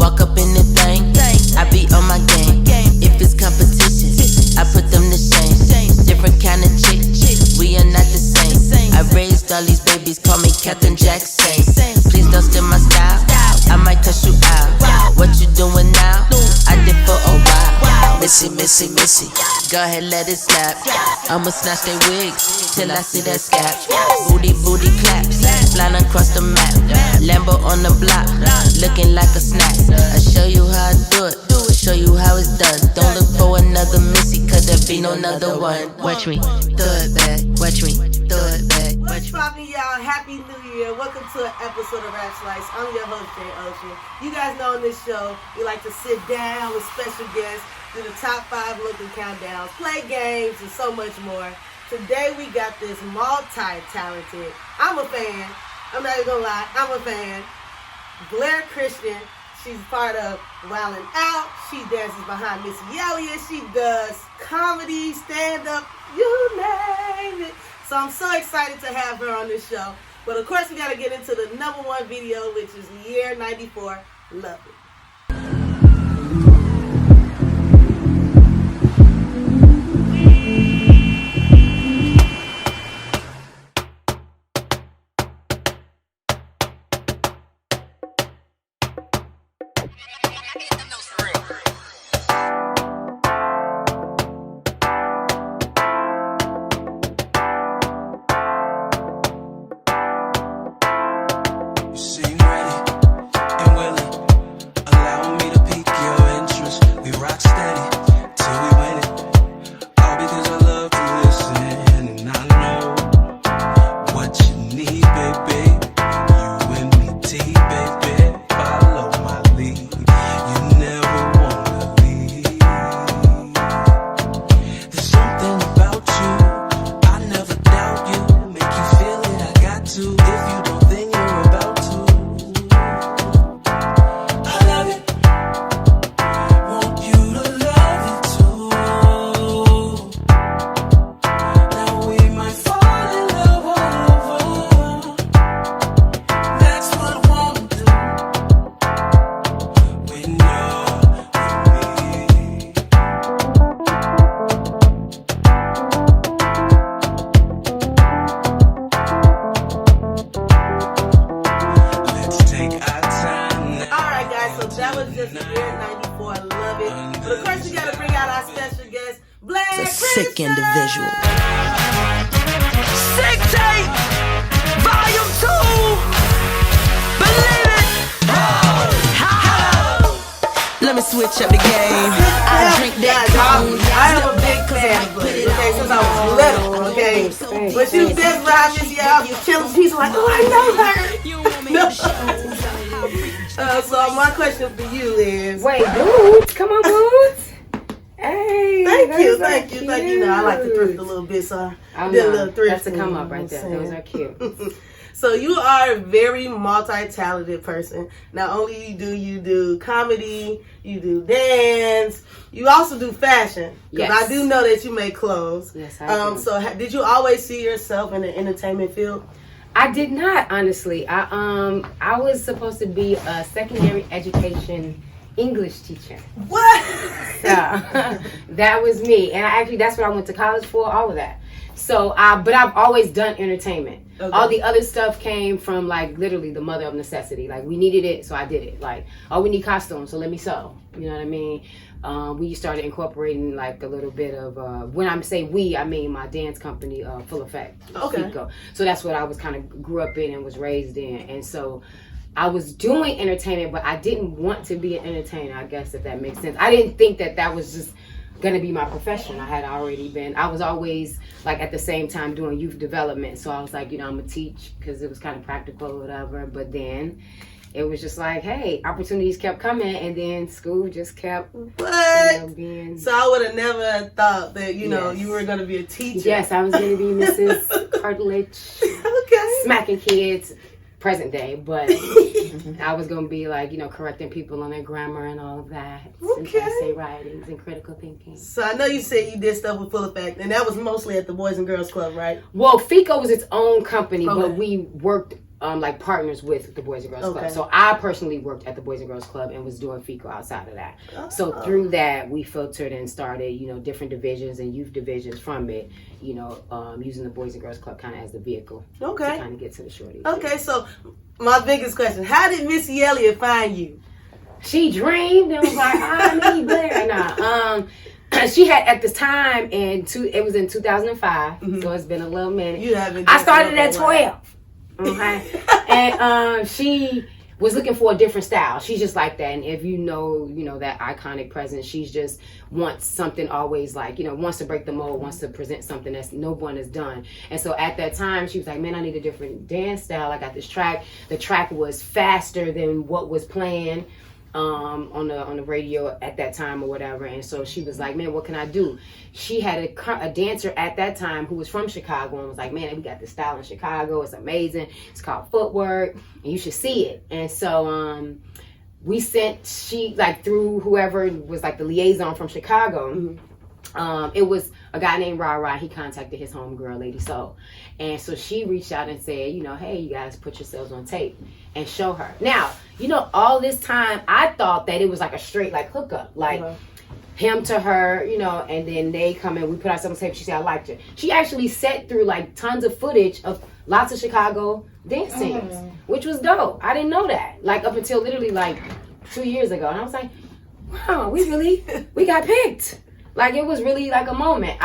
Walk up in the thing, I be on my game. If it's competition, I put them to shame. Different kind of chick, we are not the same. I raised all these babies, call me Captain Jackson. Please don't steal my style, I might cuss you out. What you doing now? I did for a while. Missy, Missy, Missy, go ahead, let it snap. I'ma snatch their wigs till I see that scalp. Booty, booty claps, flying across the map. Lambo on the block, looking like a snack. I show you how I do it, show you how it's done. Don't look for another Missy, cause there be no another one. Watch me, throw it back, watch me, throw it back. What's poppin', y'all? Happy New Year. Welcome to an episode of Rap Slice. I'm your host, Jay Ocean. You guys know on this show, we like to sit down with special guests, do the top 5 local countdowns, play games, and so much more. Today we got this multi-talented, I'm a fan, I'm not even gonna lie, I'm a fan, Blair Christian. She's part of Wildin' Out. She dances behind Missy Elliot. She does comedy, stand-up, you name it. So I'm so excited to have her on this show. But of course we gotta get into the #1 video, which is Year 94, Love It. Sick individual. Sick tape, volume 2. Believe it. Let me switch up the game. I drink that cold. I am a big fan, okay, since I was little, okay. But she was just around this y'all, you killing people like, oh, I know her. So my question for you is, wait, Boots, come on, Boots. Hey, thank you. You know, I like to thrift a little bit, so I did a little thrift. That's a come up right there. Those are cute. So you are a very multi-talented person. Not only do you do comedy, you do dance, you also do fashion. Because I do know that you make clothes. Yes, I do. So did you always see yourself in the entertainment field? I did not, honestly. I was supposed to be a secondary education English teacher. What? So that was me, and that's what I went to college for. All of that. So, but I've always done entertainment. Okay. All the other stuff came from like literally the mother of necessity. Like we needed it, so I did it. Like, oh, we need costumes, so let me sew. You know what I mean? We started incorporating like a little bit of when I say we, I mean my dance company, Full Effect. Okay. Fico. So that's what I was kind of grew up in and was raised in, and so I was doing entertainment, but I didn't want to be an entertainer, I guess, if that makes sense. I didn't think that was just going to be my profession. I was always, like, at the same time doing youth development. So I was like, I'm going to teach because it was kind of practical or whatever. But then it was just like, hey, opportunities kept coming, and then school just kept being... So I would have never thought that, you know, you were going to be a teacher. Yes, I was going to be Mrs. Cartilage. Okay. Smacking kids. Present day, but I was gonna be like, correcting people on their grammar and all of that, and essay writings and critical thinking. So I know you said you did stuff with Full Effect, and that was mostly at the Boys and Girls Club, right? Well, FICO was its own company, but we worked like partners with the Boys and Girls Club. Okay. So I personally worked at the Boys and Girls Club and was doing FECO outside of that. So through that, we filtered and started, you know, different divisions and youth divisions from it, you know, using the Boys and Girls Club kind of as the vehicle to kind of get to the shorties. Okay, so my biggest question, how did Missy Elliot find you? She dreamed and was like, I need Blair. Nah, she had at this time it was in 2005, so it's been a little minute. I started at 12. Okay. And she was looking for a different style. She's just like that. And if you know that iconic presence, she's just wants something always like, you know, wants to break the mold, wants to present something that no one has done. And so at that time, she was like, man, I need a different dance style. I got this track. The track was faster than what was playing on the radio at that time or whatever. And so she was like, man, what can I do? She had a dancer at that time who was from Chicago and was like, man, we got this style in Chicago. It's amazing. It's called footwork and you should see it. And so we sent, through whoever was like the liaison from Chicago, it was a guy named Ra. He contacted his homegirl, Lady Soul. And so she reached out and said, you know, hey, you guys put yourselves on tape and show her. Now, you know, all this time, I thought that it was like a straight, like, hookup. Like, him to her, you know, and then they come in, we put ourselves on tape. She said, I liked her. She actually set through, like, tons of footage of lots of Chicago dance scenes, which was dope. I didn't know that. Like, up until literally, like, 2 years ago. And I was like, wow, we got picked. Like, it was really like a moment.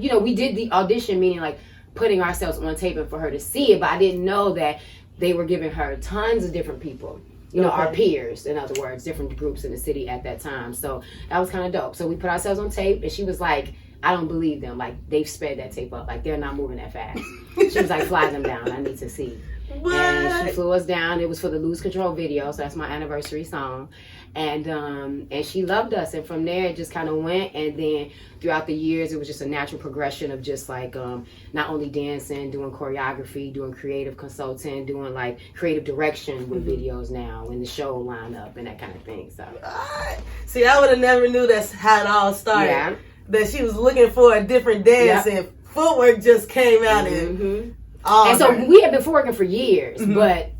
You know, we did the audition, meaning like putting ourselves on tape and for her to see it, but I didn't know that they were giving her tons of different people, you know, our peers, in other words, different groups in the city at that time. So that was kind of dope. So we put ourselves on tape and she was like, I don't believe them. Like, they've sped that tape up. Like, they're not moving that fast. She was like, fly them down. I need to see. What? And she flew us down. It was for the Lose Control video, so that's my anniversary song. And she loved us. And from there, it just kind of went. And then throughout the years, it was just a natural progression of just like not only dancing, doing choreography, doing creative consulting, doing like creative direction with videos now and the show lineup and that kind of thing. So, see, I would have never knew that's how it all started. Yeah. That she was looking for a different dance and footwork just came out and so we had been working for years, but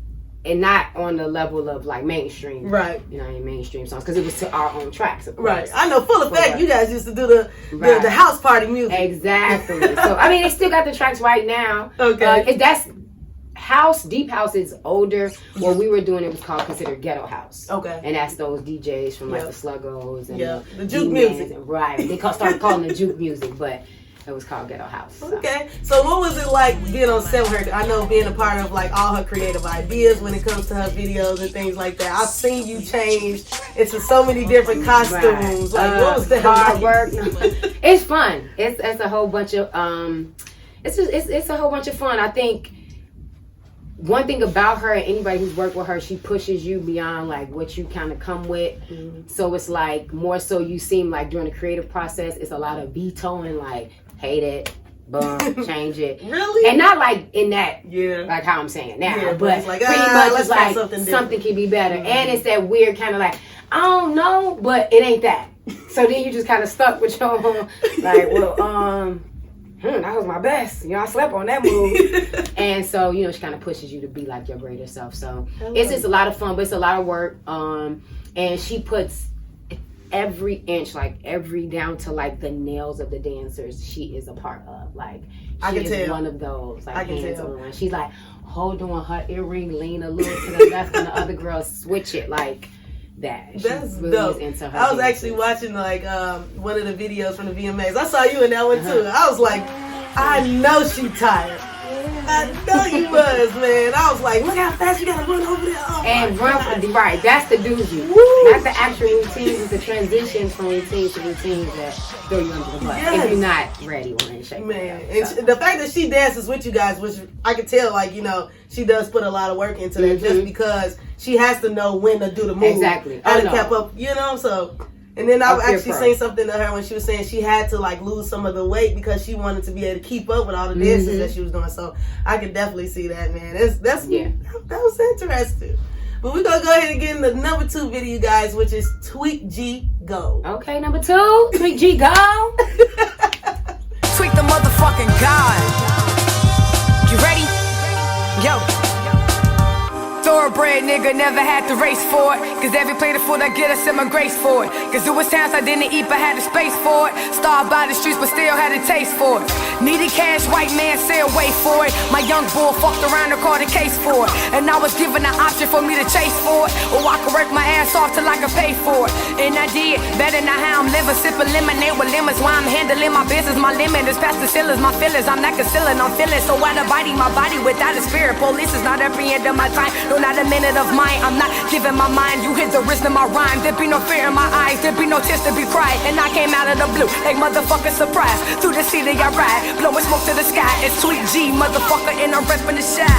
not on the level of like mainstream, right? You know, mainstream songs because it was to our own tracks, of course. Right. I know, full effect. You guys used to do the house party music. Exactly. So I mean, they still got the tracks right now. Okay. That's house. Deep house is older. What we were doing, it was called considered ghetto house. Okay. And that's those DJs from like the Sluggos and the juke music. Right. They started calling it juke music, but it was called Ghetto House. So. Okay. So what was it like being on set with her? I know being a part of like all her creative ideas when it comes to her videos and things like that. I've seen you change into so many different costumes. Like, what was that hard like? work? It's fun. It's a whole bunch of it's a whole bunch of fun. I think one thing about her and anybody who's worked with her, she pushes you beyond like what you kind of come with. So it's like more so you seem like during the creative process, it's a lot of vetoing, like hate it, boom, change it. Really? And not like in that, like how I'm saying now, but it's like, pretty much let's it's like something can be better. And it's that weird kind of like, I don't know, but it ain't that. So then you just kind of stuck with your own, like, well, that was my best. You know, I slept on that move. And so, you know, she kind of pushes you to be like your greater self. So it's just a lot of fun, but it's a lot of work. And she puts every inch, like every down to like the nails of the dancers she is a part of. Like, she is one of those, like, hands on. She's like, hold on, her earring, lean a little to the left, and the other girls switch it like that. That's really dope. Into her I was actually watching like one of the videos from the VMAs. I saw you in that one too. I was like, I know she tired. I know you was, man. I was like, look how fast you gotta run over there. Oh, and run, right, that's the doozy. Not the actual routines, it's the transitions from routines to routines that throw you under the bus. If you're not ready on it, shake. Man, and the fact that she dances with you guys, which I could tell, like, you know, she does put a lot of work into that just because she has to know when to do the move. Exactly. How to keep up, you know, so. And then I've actually seen something to her when she was saying she had to like lose some of the weight because she wanted to be able to keep up with all the dances that she was doing. So I could definitely see that, man. That was interesting. But we're gonna go ahead and get in the number 2 video, guys, which is Tweak G Go. Okay, number 2, Tweak G Go. Tweak the motherfucking God. You ready? Yo. thoroughbred, nigga, never had to race for it. Cause every plate of food I get, I send my grace for it. Cause there was times I didn't eat, but had the space for it. Starved by the streets, but still had a taste for it. Needed cash, white man, said wait for it. My young bull fucked around and caught a case for it. And I was given an option for me to chase for it, or I could work my ass off till I could pay for it. And I did, better than how I'm living, sipping lemonade with lemons. While I'm handling my business, my limit is past the ceilings, my feelings. I'm not concealing, I'm feeling so out of body, my body without a spirit. Police is not every end of my time, no, not a minute of mine. I'm not giving my mind, you hit the wrist of my rhyme. There be no fear in my eyes, there be no tears to be cried. And I came out of the blue, like motherfucking surprise. Through the city I ride, blowing smoke to the sky. It's Sweet G, motherfucker, and I'm repping the shot.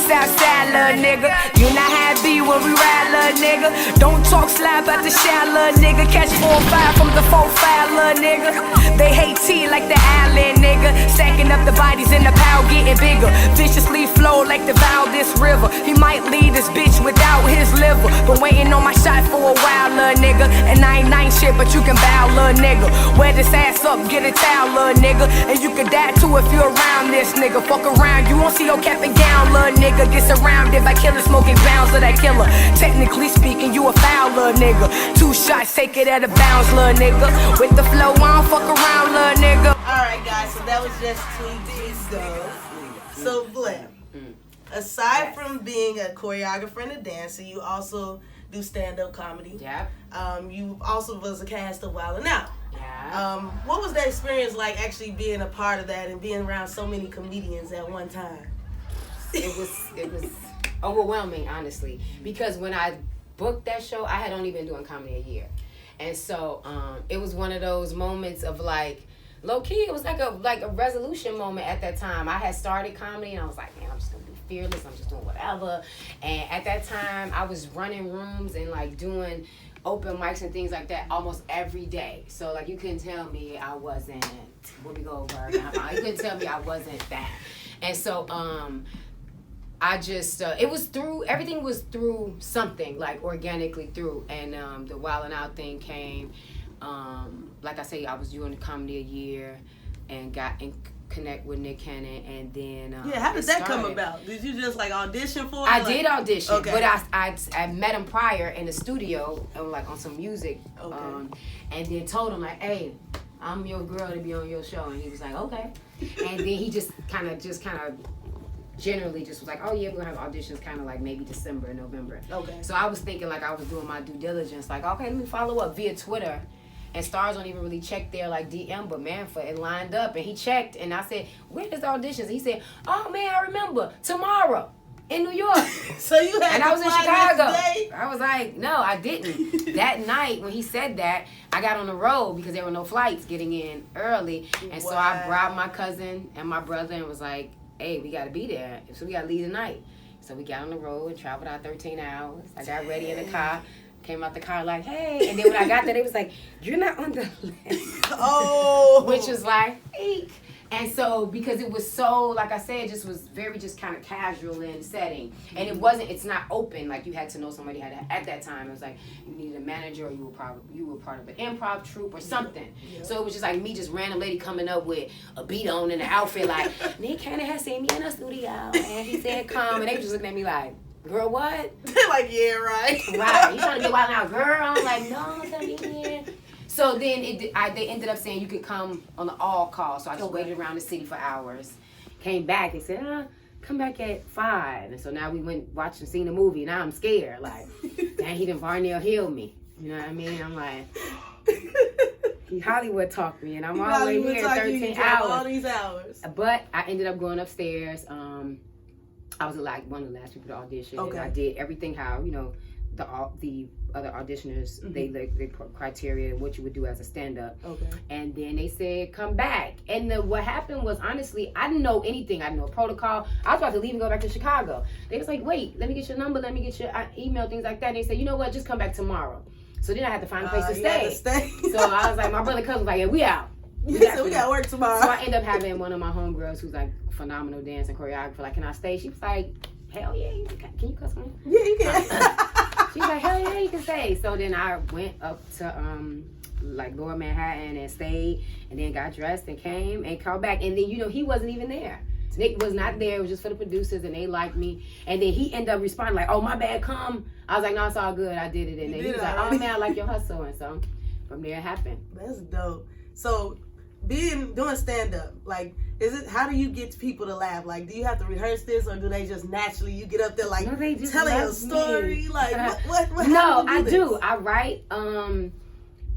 Southside, little nigga, you not happy when we ride, little nigga. Don't talk slap at the shot, little nigga. Catch 4 or 5 from the 4-5, little nigga. They hate T like the island, nigga. Stacking up the bodies in the pile, getting bigger. Viciously flow like the Valdez River. He might leave this bitch without his liver. Been waiting on my shot for a while, little nigga. And I ain't nice shit, but you can bow, little nigga. Wear this ass up, get a towel, little nigga. And you can die too if you're around this nigga. Fuck around, you won't see no cap and gown, little nigga. Get surrounded by killers smoking pounds of that killer. Technically speaking, you a foul, little nigga. 2 shots, take it at a bounce, little nigga. With the flow, I don't fuck around, little nigga. Alright, guys, so that was just Sweet G's go. So, Blair, aside from being a choreographer and a dancer, you also do stand-up comedy. Yeah. You also was a cast of Wild 'N Out. Yeah. What was that experience like, actually being a part of that and being around so many comedians at one time? It was overwhelming, honestly, because when I booked that show, I had only been doing comedy a year, and so it was one of those moments of like, low key, it was like a resolution moment at that time. I had started comedy and I was like, man, I'm just gonna be fearless. I'm just doing whatever. And at that time, I was running rooms and like doing open mics and things like that almost every day. So like you couldn't tell me I wasn't Whoopi Goldberg. You couldn't tell me I wasn't that. And so I just it was through, everything was through something, like organically through, and the Wild 'N Out thing came. Like I say, I was doing comedy a year and got in connect with Nick Cannon, and then how did that come about? Did you just like audition for it? I did audition, okay. But I met him prior in the studio and like on some music, okay. And then told him like, hey, I'm your girl to be on your show, and he was like, okay. And then he just kind of generally just was like, oh yeah, we're gonna have auditions kind of like maybe December, November. Okay. So I was thinking like I was doing my due diligence, like, okay, let me follow up via Twitter. And stars don't even really check their like DM, but Manford, it lined up, and he checked, and I said, where is the auditions? And he said, oh man, I remember, tomorrow in New York. So you had and to I was in fly Chicago. next day? I was like, no, I didn't. That night when he said that, I got on the road because there were no flights getting in early, and so I brought my cousin and my brother and was like, hey, we gotta be there, so we gotta leave tonight. So we got on the road and traveled out 13 hours. I got ready in the car. Came out the car like, hey. And then when I got there, they was like, you're not on the list. Oh. Which was like, eek. And so, because it was so, like I said, just was very just kind of casual in setting. And it's not open. Like, you had to know somebody at that time. It was like, you needed a manager, or you were part of an improv troupe or something. Yeah. So it was just like me, just random lady coming up with a beat on and an outfit like, Nick Cannon has seen me in the studio, and he said come. And they was just looking at me like, girl, what? Like, yeah, right. Right. You trying to get wild now, girl? I'm like, no, I'm coming in. So then they ended up saying you could come on the all call. So I just waited around the city for hours. Came back. They said, come back at 5. And so now we went watched and seen the movie. Now I'm scared. Like, dang, he done Varnell Hill me. You know what I mean? I'm like, he Hollywood talked me, and I'm all the way here 13 hours. All these hours. But I ended up going upstairs. I was like one of the last people to audition. Okay. And I did everything how, you know, the other auditioners, they put criteria what you would do as a stand-up. Okay. And then they said, come back. And what happened was, honestly, I didn't know anything. I didn't know protocol. I was about to leave and go back to Chicago. They was like, wait, let me get your number, let me get your email, things like that. And they said, you know what, just come back tomorrow. So then I had to find a place to stay. So I was like, my brother cousin was like, yeah, we out. So we got work tomorrow. So I ended up having one of my homegirls who's like phenomenal dance and choreographer. Like, can I stay? She was like, hell yeah, can you cuss me? Yeah, you can. She was like, hell yeah, you can stay. So then I went up to like Lower Manhattan and stayed, and then got dressed and came and called back. And then, you know, he wasn't even there. Nick was not there. It was just for the producers, and they liked me. And then he ended up responding like, "Oh, my bad, come." I was like, "No, it's all good. I did it." And then he was like, "Oh man, I like your hustle." And so from there it happened. That's dope. So doing stand up, like, how do you get people to laugh? Like, do you have to rehearse this, or do they just naturally you get up there like telling a story? Like, what no, I do. I write.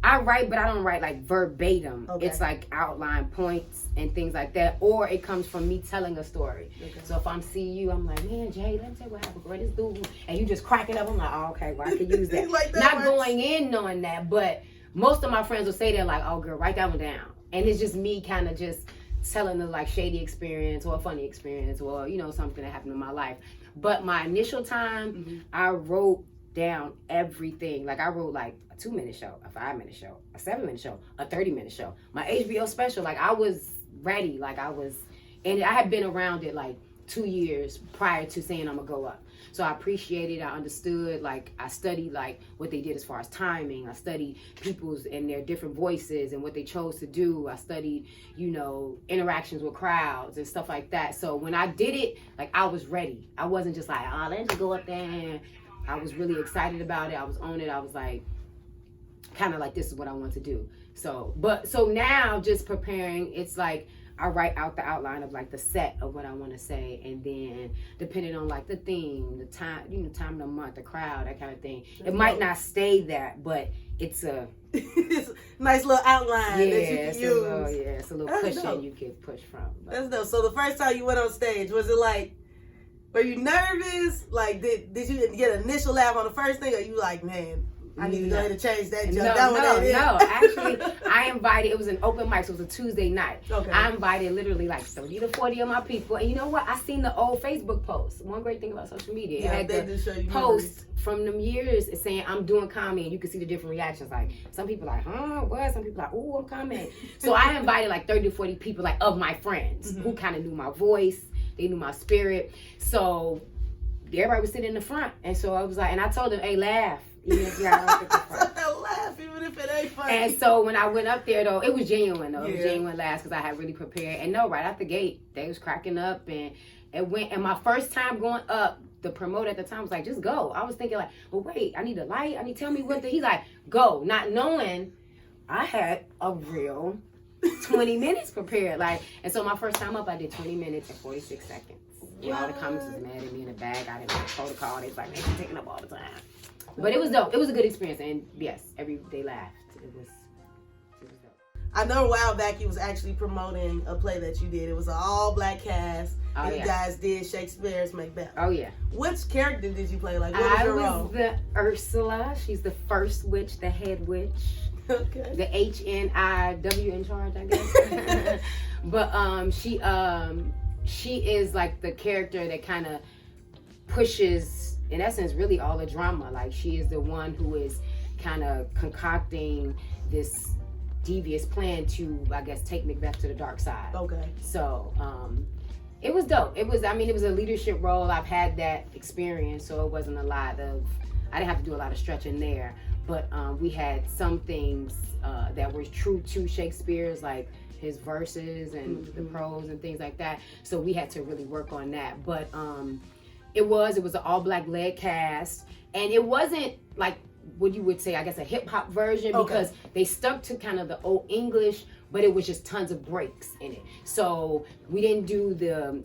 I write, but I don't write like verbatim. Okay. It's like outline points and things like that, or it comes from me telling a story. Okay. So if I'm seeing you, I'm like, man, Jay, let me tell you what happened, girl. This dude, and you just cracking up. I'm like, oh, okay, well, I can use that. Like that Not works. Going in knowing that, but most of my friends will say that, like, oh, girl, write that one down. And it's just me kind of just telling the like shady experience or a funny experience or, you know, something that happened in my life. But my initial time, I wrote down everything. Like I wrote like a 2-minute show, a 5-minute show, a 7-minute show, a 30-minute show, my HBO special. Like I was ready. Like I was, and I had been around it like 2 years prior to saying I'm gonna go up. So I appreciated, I understood, like I studied like what they did as far as timing. I studied people's and their different voices and what they chose to do. I studied, you know, interactions with crowds and stuff like that. So when I did it, like I was ready. I wasn't just like, oh, let's just go up there. And I was really excited about it. I was on it. I was like, kind of like, this is what I want to do. So now just preparing, it's like, I write out the outline of like the set of what I want to say, and then depending on like the theme, the time, you know, time of the month, the crowd, that kind of thing. It might not stay that, but it's a nice little outline that you can use. It's a little cushion you can push from. But. That's dope. So the first time you went on stage, was it like, were you nervous? Like, did you get an initial laugh on the first thing, or you like, man, I need to go ahead and change that joke? No. Actually, I invited, it was an open mic, so it was a Tuesday night. Okay. I invited literally like 30 to 40 of my people. And you know what? I seen the old Facebook posts. One great thing about social media. Yeah, it had the posts from them years saying I'm doing comedy, and you can see the different reactions. Like, some people like, huh, what? Some people like, ooh, I'm coming. So I invited like 30 to 40 people, like of my friends, who kind of knew my voice. They knew my spirit. So everybody was sitting in the front. And so I was like, and I told them, hey, laugh. Even if y'all don't think it's funny. Laugh, even if it ain't funny. And so when I went up there, though, it was genuine, though. It was genuine laughs because I had really prepared. And no, right out the gate, they was cracking up. And it went. And my first time going up, the promoter at the time was like, just go. I was thinking like, well, wait, I need a light. I need to tell me what he's like, go. Not knowing I had a real 20 minutes prepared. Like, and so my first time up, I did 20 minutes and 46 seconds. Yeah, all the comments was mad at me in the bag. I didn't have protocol. They was like, man, you're taking up all the time. But it was dope. It was a good experience. And yes, they laughed. It was dope. I know a while back you was actually promoting a play that you did. It was an all-black cast. And you guys did Shakespeare's Macbeth. Oh, yeah. Which character did you play? Like, what was your role? I was the Ursula. She's the first witch, the head witch. Okay. The HNIW in charge, I guess. But she is like the character that kind of pushes, in essence, really all the drama. Like, she is the one who is kind of concocting this devious plan to, I guess, take Macbeth to the dark side. Okay. So it was dope. It was a leadership role. I've had that experience, so it wasn't I didn't have to do a lot of stretching there. But we had some things that were true to Shakespeare's, like his verses and the prose and things like that. So we had to really work on that. But it was an all-black led cast, and it wasn't like what you would say, I guess, a hip-hop version, because they stuck to kind of the old English, but it was just tons of breaks in it. So we didn't do the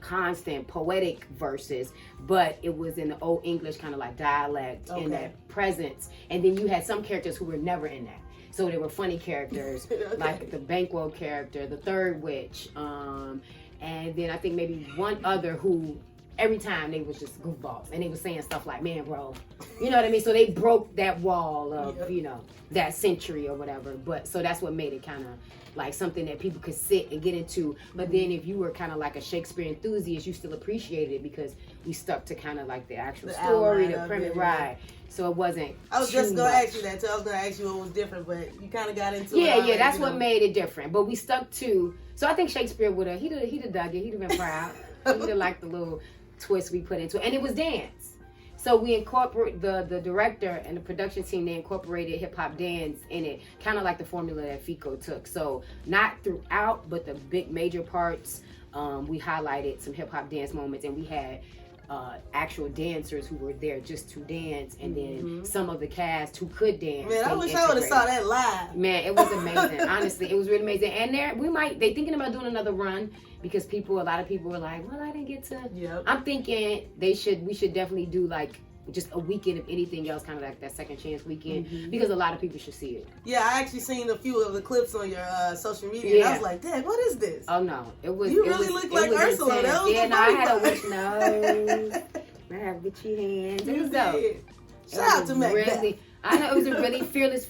constant poetic verses, but it was in the old English kind of like dialect and that presence. And then you had some characters who were never in that. So they were funny characters, like the Banquo character, the third witch, and then I think maybe one other who every time they was just goofballs, and they was saying stuff like, man, bro, you know what I mean? So they broke that wall of, you know, that century or whatever. But so that's what made it kind of like something that people could sit and get into. But then if you were kind of like a Shakespeare enthusiast, you still appreciated it because we stuck to kind of like the actual story, the premise, right? So it wasn't. I was just gonna ask you that. So I was gonna ask you what was different, but you kind of got into it. Yeah, that's what made it different. But we stuck to. So I think Shakespeare would have. He'd have dug it. He'd have been proud. He'd have liked the little twist we put into it, and it was dance. So we incorporate the director and the production team. They incorporated hip hop dance in it, kind of like the formula that Fico took. So not throughout, but the big major parts We highlighted some hip hop dance moments, and we had actual dancers who were there just to dance, and then some of the cast who could dance. Man, I wish I would have saw that live. Man, it was amazing. Honestly, it was really amazing. And they thinking about doing another run because a lot of people were like, well, I didn't get to. Yep. I'm thinking we should definitely do like just a weekend of anything else, kind of like that second chance weekend, because a lot of people should see it. Yeah, I actually seen a few of the clips on your social media, and I was like, Dad, what is this? Oh no, it was. You really look like Ursula. That was I had a witch nose. I have witchy hands. It was dope. Shout out to Macbeth. I know it was a really fearless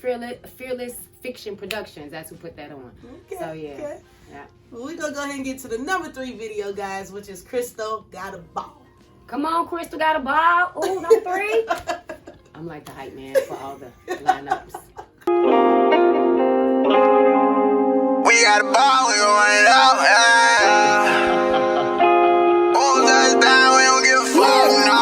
fiction productions. That's who put that on. Okay. So yeah. Okay. Yeah. Well, we're gonna go ahead and get to the number 3 video, guys, which is Crystal Got a Ball. Come on, Crystal Got a Ball. Ooh, number 3. I'm like the hype man for all the lineups. We got a ball, we gon' run it out, yeah. Hold us down, we don't give a fuck, no.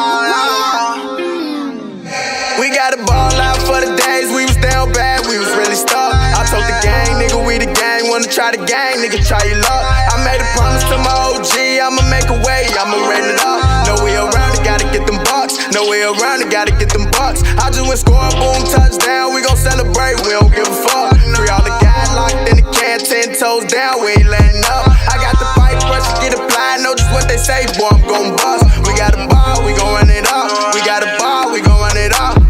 We got a ball out for the days we was down bad, we was really stuck. I told the gang, nigga, we the gang, wanna try the gang, nigga, try your luck. I made a promise to my OG, I'ma make a way, I'ma run it up. No way around it, gotta get them bucks. No way around it, gotta get them bucks. I just went score, boom, touchdown, we gon' celebrate, we don't give a fuck. Free all the guys locked in the can, 10 toes down, we ain't letting up. I got the pipe pressure, get applied, know just what they say, boy, I'm gon' bust. We got a ball, we gon' run it up. We got a ball, we gon' run it up.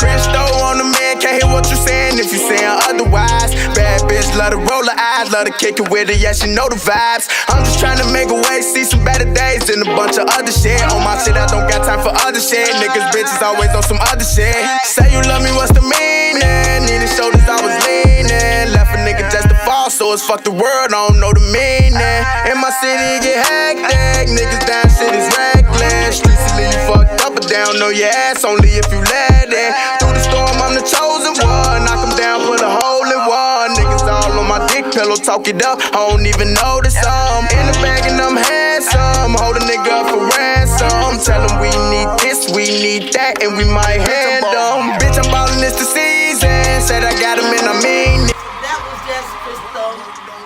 Cristo on the man, can't hear what you saying if you saying otherwise. Bad bitch, love to roll her eyes, love to kick it with her, yeah, she know the vibes. I'm just trying to make a way, see some better days and a bunch of other shit. On my shit, I don't got time for other shit. Niggas, bitches always on some other shit. Say you love me, what's the meaning? Needed shoulders, I was leaning. Left a nigga just to fall, so it's fuck the world, I don't know the meaning. In my city, get hectic, niggas down, shit is reckless. Streets will leave you fucked up, but they don't know your ass, only if you let it. Through the storm, I'm the chosen one. Knock them down, put a hole in one. Niggas all on my dick pillow, talk it up, I don't even notice them. In the bag and I'm handsome, hold a nigga up for ransom. Tell them we need this, we need that, and we might hand them. Bitch, I'm ballin' this the season, said I got him and I mean it. That was just Crystal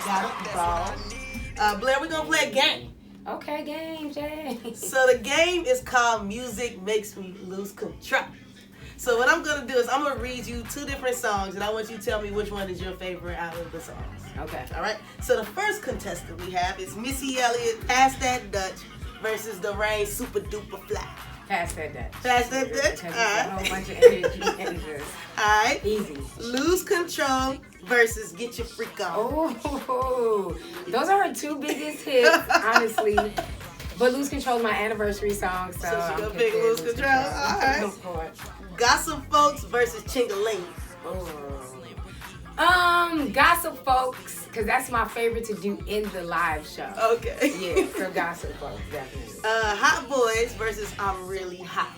Got a Ball. Blair, we're gonna play a game. Okay, game, Jay. So the game is called Music Makes Me Lose Control. So what I'm gonna do is I'm gonna read you 2 different songs, and I want you to tell me which one is your favorite out of the songs. Okay. All right. So the first contestant we have is Missy Elliot, Pass That Dutch, versus The Rain, Super Duper Fly. Pass that Dutch. Pass That Dutch. Because All it's a right. whole bunch of energy. All right. Easy. Lose Control versus Get Your Freak On. Oh, those are her 2 biggest hits, honestly. But Lose Control is my anniversary song, so So I'm she gonna pick Lose Control. All right. Gossip Folks versus Chingaling. Gossip Folks, because that's my favorite to do in the live show. Okay. Yeah, so Gossip Folks, definitely. Hot Boys versus I'm Really Hot.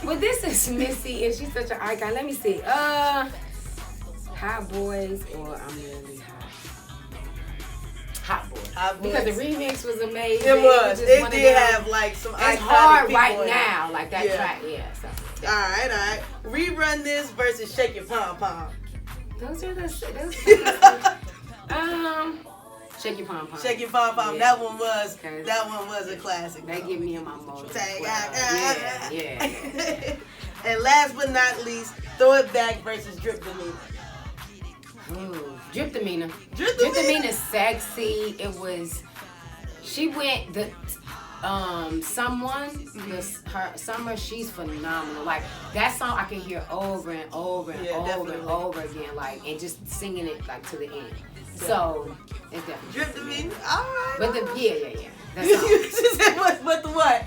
Well, this is Missy, and she's such an icon. Let me see. Hot Boys or I'm Really Hot? Hot Boys. Because the remix was amazing. It was. It one of did them. have like some iconic It's hard people right in it. now, like that track. Yeah. So. Alright. Rerun This versus Shake Your Pom Pom. Those are Shake Your Pom Pom. Shake Your Pom Pom. Yeah. That one was a classic. They give me in my mode. Yeah. And last but not least, Throw It Back versus Drip Demeanor. Ooh, Drip Demeanor. Drip Drip Demeanor's sexy. It was. She went the. Her Summer, she's phenomenal. Like that song, I can hear over and over and over again, like, and just singing it like to the end. Yeah. So it's definitely Drip Demeanor. All right. But yeah. That's She said what? But the what?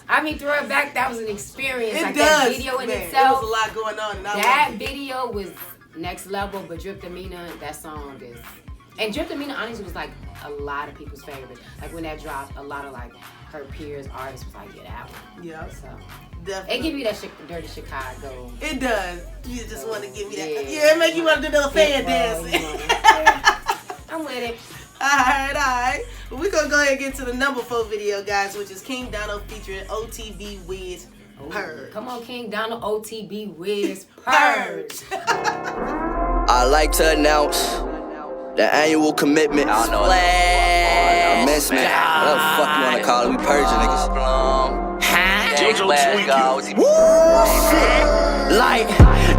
I mean, Throw It Back. That was an experience. It like does. That video in Man, itself. There was a lot going on. That video was next level. But Drip Demeanor, that song is. And Drip Demeanor, honestly, was like a lot of people's favorite. Like when that dropped, a lot of like her peers, artists was like, yeah, that one. Yeah. So definitely. It give you that dirty Chicago. It does. You just want to give me that. Yeah, it make you want to do the fan dance. I'm with it. Alright. We're going to go ahead and get to the number 4 video, guys, which is King Donald featuring OTB Wiz Purge. Come on, King Donald, OTB Wiz Purge. I like to announce the annual commitment. I don't know. Commencement. Whatever the fuck you wanna call it. We purging niggas. Woo, shit. Like,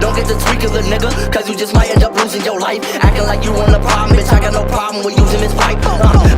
don't get the tweak of the nigga, cause you just might end up losing your life. Acting like you want a problem, bitch, I got no problem with using this pipe.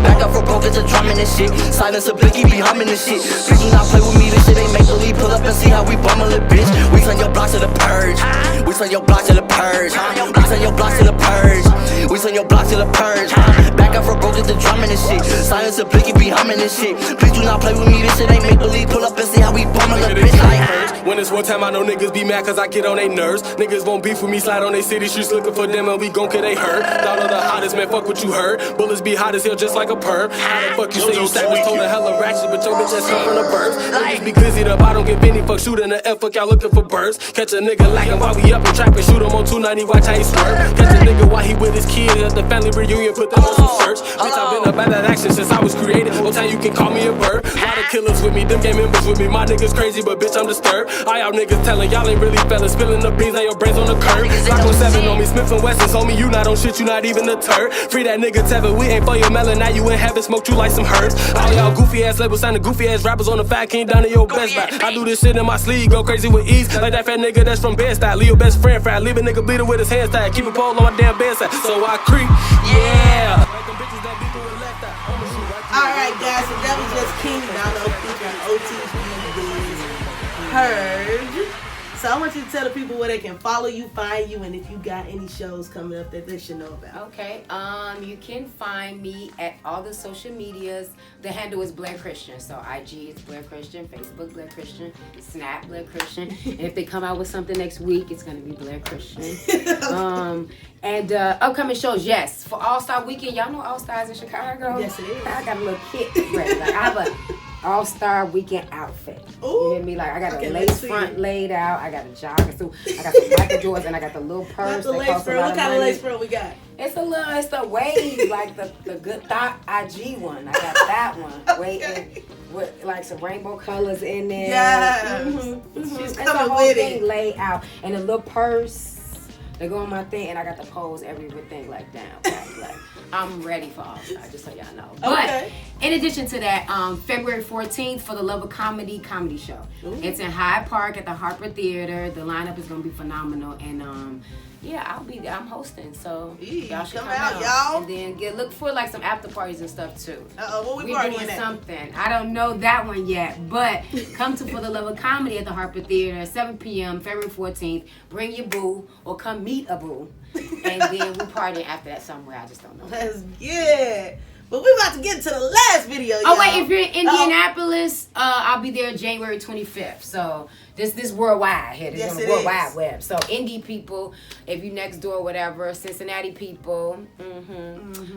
Back up for broke, it's a drumming and shit. Silence a blicky, be humming and shit. Please do not play with me, this shit ain't make believe. Pull up and see how we bumble it, bitch. We turn your block to the purge. We turn your block to the purge. We turn your block to the purge. We turn your block to the purge. Back up for broke, it's a drumming and shit. Silence a blicky, be humming and shit. Please do not play with me, this shit ain't make believe. Pull up and see how we bumble it, bitch. Like, when it's one time, I know niggas be mad cause I get on they nerves. Niggas won't beef with me, slide on they city streets looking for them and we gon' get they hurt. Thought of the hottest, man, fuck what you heard. Bullets be hot as hell just like a perp. How the fuck you say you savage, told a hella ratchet, but your bitch ass come from the burbs. Niggas be glizzied up, I don't give any fuck, shooting the F, fuck y'all looking for birds. Catch a nigga lacking while we up and trap and shoot him on 290, watch how he swerve. Catch a nigga while he with his kid at the family reunion, put them on some shirts. Bitch, I've been about that action since I was created. One time you can call me a bird. Lot of killers with me, them gang members with me. My niggas crazy, but bitch, I'm disturbed. All y'all niggas telling y'all ain't really fellas, spilling the beans, now your brains on the curb. Glock on 7 on me, Smith and Wesson's on me. You not on shit, you not even a turd. Free that nigga Tevin, we ain't for your melon. Now you in heaven, smoked you like some herbs. All y'all goofy ass labels, signing goofy ass rappers on the Fat King down to your best buy. I do this shit in my sleeve, go crazy with ease. Like that fat nigga that's from Bed-Stuy. Leave your best friend fried, leave a nigga bleeding with his hands tied. Keep a pole on my damn bedside, so I creep. Yeah. Alright guys, so that was just King Dono featuring OTG Purge. So I want you to tell the people where they can follow you, find you, and if you got any shows coming up that they should know about. Okay, you can find me at all the social medias. The handle is Blair Christian. So IG is Blair Christian, Facebook Blair Christian, Snap Blair Christian. And if they come out with something next week, it's gonna be Blair Christian. And upcoming shows, yes. For All-Star Weekend, y'all know All-Stars in Chicago? Yes, it is. I got a little kit ready. Like, I have a All-Star Weekend outfit. Ooh. You hear me? Like, I got a lace front laid out. I got a jogger suit. I got some Michael Jordans, and I got the little purse. The lace front. What kind of lace front we got? It's the wave, like the good thought IG one. I got that one. Waiting with like some rainbow colors in there. Yeah. It's She's the coming whole with thing it. laid out. And a little purse. They go on my thing, and I got the pose, everything like down. Like, I'm ready for All-Star, just so y'all know. Okay. But in addition to that, February 14th for the Love of Comedy show. Ooh. It's in Hyde Park at the Harper Theater. The lineup is gonna be phenomenal, and yeah, I'll be there. I'm hosting, so y'all should come out, y'all. And then look for like some after parties and stuff too. What we We're doing something. I don't know that one yet, but come to For the Love of Comedy at the Harper Theater at 7 p.m. February 14th. Bring your boo or come meet a boo, and then we party after that somewhere. I just don't know. Let's get it. But we're about to get to the last video, y'all. Oh wait, if you're in Indianapolis, I'll be there January 25th. So this worldwide here. This is on the World Wide Web. So Indy people, if you next door, whatever, Cincinnati people,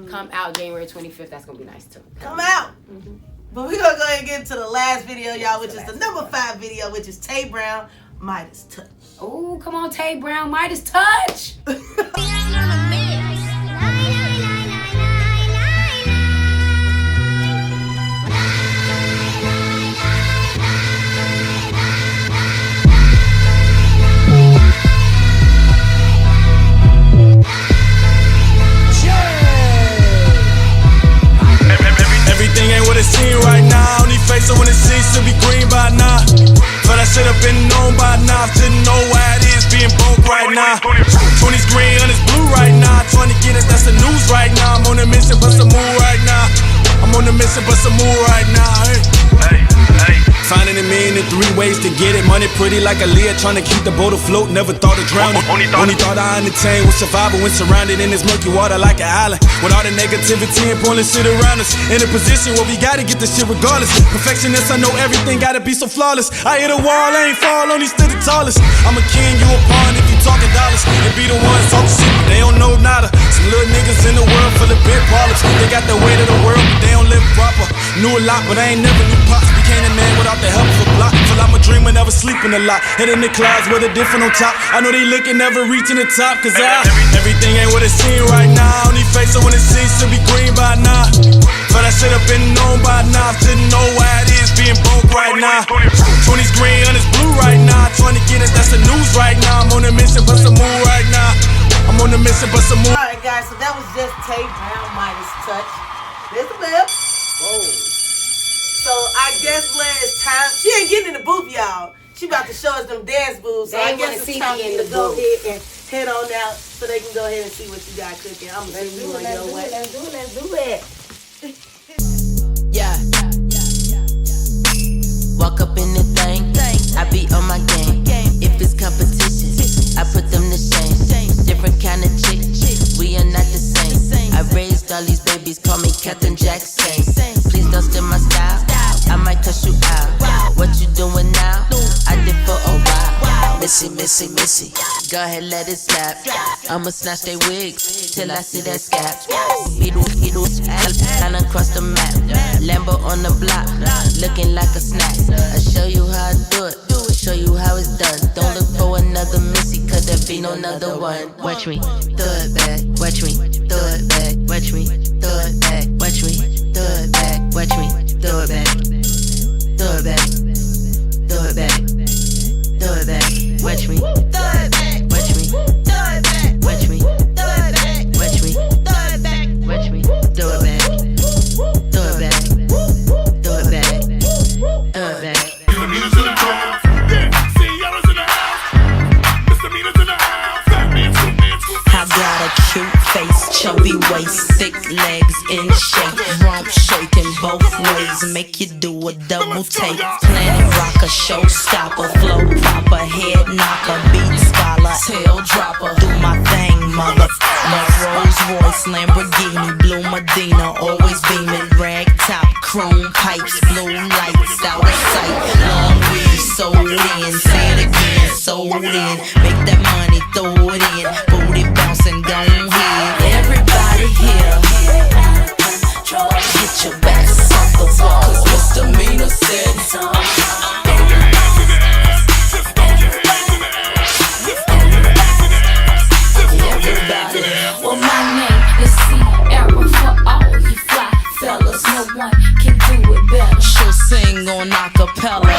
come out January 25th. That's gonna be nice too. Come out. But we're gonna go ahead and get to the last video, y'all, which is the number 5 video, which is Tay Brown, Midas Touch. Oh, come on, Tay Brown, Midas Touch. Everything ain't what it seems right now. Only face it when it seems to be green by now. But I should have been known by now. Didn't know why it is being broke right now. 20's green on it's blue right now. Trying to get it, that's the news right now. I'm on a mission, but some move right now. I'm on a mission, but some move right now. Hey. Finding a million in 3 ways to get it. Money pretty like a Leah, trying to keep the boat afloat. Never thought of drowning. Only thought I entertained with survival when surrounded in this murky water like an island. With all the negativity and pointless shit around us. In a position where we gotta get this shit regardless. Perfectionist, I know everything gotta be so flawless. I hit a wall, I ain't fall, only stood the tallest. I'm a king, you a pawn if you talking dollars. They be the ones talking shit, but they don't know nada. Some little niggas in the world full of big problems. They got the weight of the world, but they don't live proper. Knew a lot, but I ain't never knew pops. Became a man without the help of a block. Till I'm a dreamer, never sleeping a lot. Head in the clouds, weather different on top. I know they looking, never reaching the top. Cause everything ain't what it seems right now. Only face it when it seems to be green by now. But I should have been known by now. Didn't know why it is being broke right now. 20's green on it's blue right now. Trying to get it, that's the news right now. I'm on a mission, but some move right now. I'm on the mission, but some more. Alright guys, so that was just Tay Brown minus touch. There's the Blair. Whoa. So I guess Blair, it's time. She ain't getting in the booth, y'all. She about to show us them dance moves. So I guess it's time to go ahead and head on out so they can go ahead and see what you got cooking. I'm gonna send you on your way. Let's do it. Yeah. Walk up in the thing, I be on my game. If it's competition, I put them to shame. Different kind of chick, we are not the same. I raised all these babies, call me Captain Jackson. Please don't steal my style, I might cuss you out. What you doing now? I did for a while. Missy, Missy, Missy, go ahead, let it slap. I'ma snatch they wigs till I see that scab. Down across the map, Lambo on the block, looking like a snack. I show you how I do it, show you how it's done. Don't look for another Missy, cause there be no another one. Watch me, throw it back, watch me, throw it back, watch me, throw it back, watch me, throw it back, watch me, throw it back, throw it back, throw it back, throw it back, watch me, throw it back, watch me, throw it back, watch me, throw it back, watch me, throw it back, watch me, throw it back, throw it back, throw it back, throw it back. I got a cute face, chubby waist, thick legs in shape, rump shaking both ways, make you do a double take. Planet rocker, showstopper, flow proper, head knocker, beat scholar, tail dropper. Do my thing, mother. My Rolls Royce, Lamborghini, blue Medina, always beaming, rag top, chrome pipes, blue lights, out of sight. Long weave, sold in, say it again, sold in. Make that money, throw it in, booty bouncing, gone here. Everybody here, get your backs off the wall, cause misdemeanor said. Well, my name is Sierra for all you fly fellas. No one can do it better. She'll sing on acapella.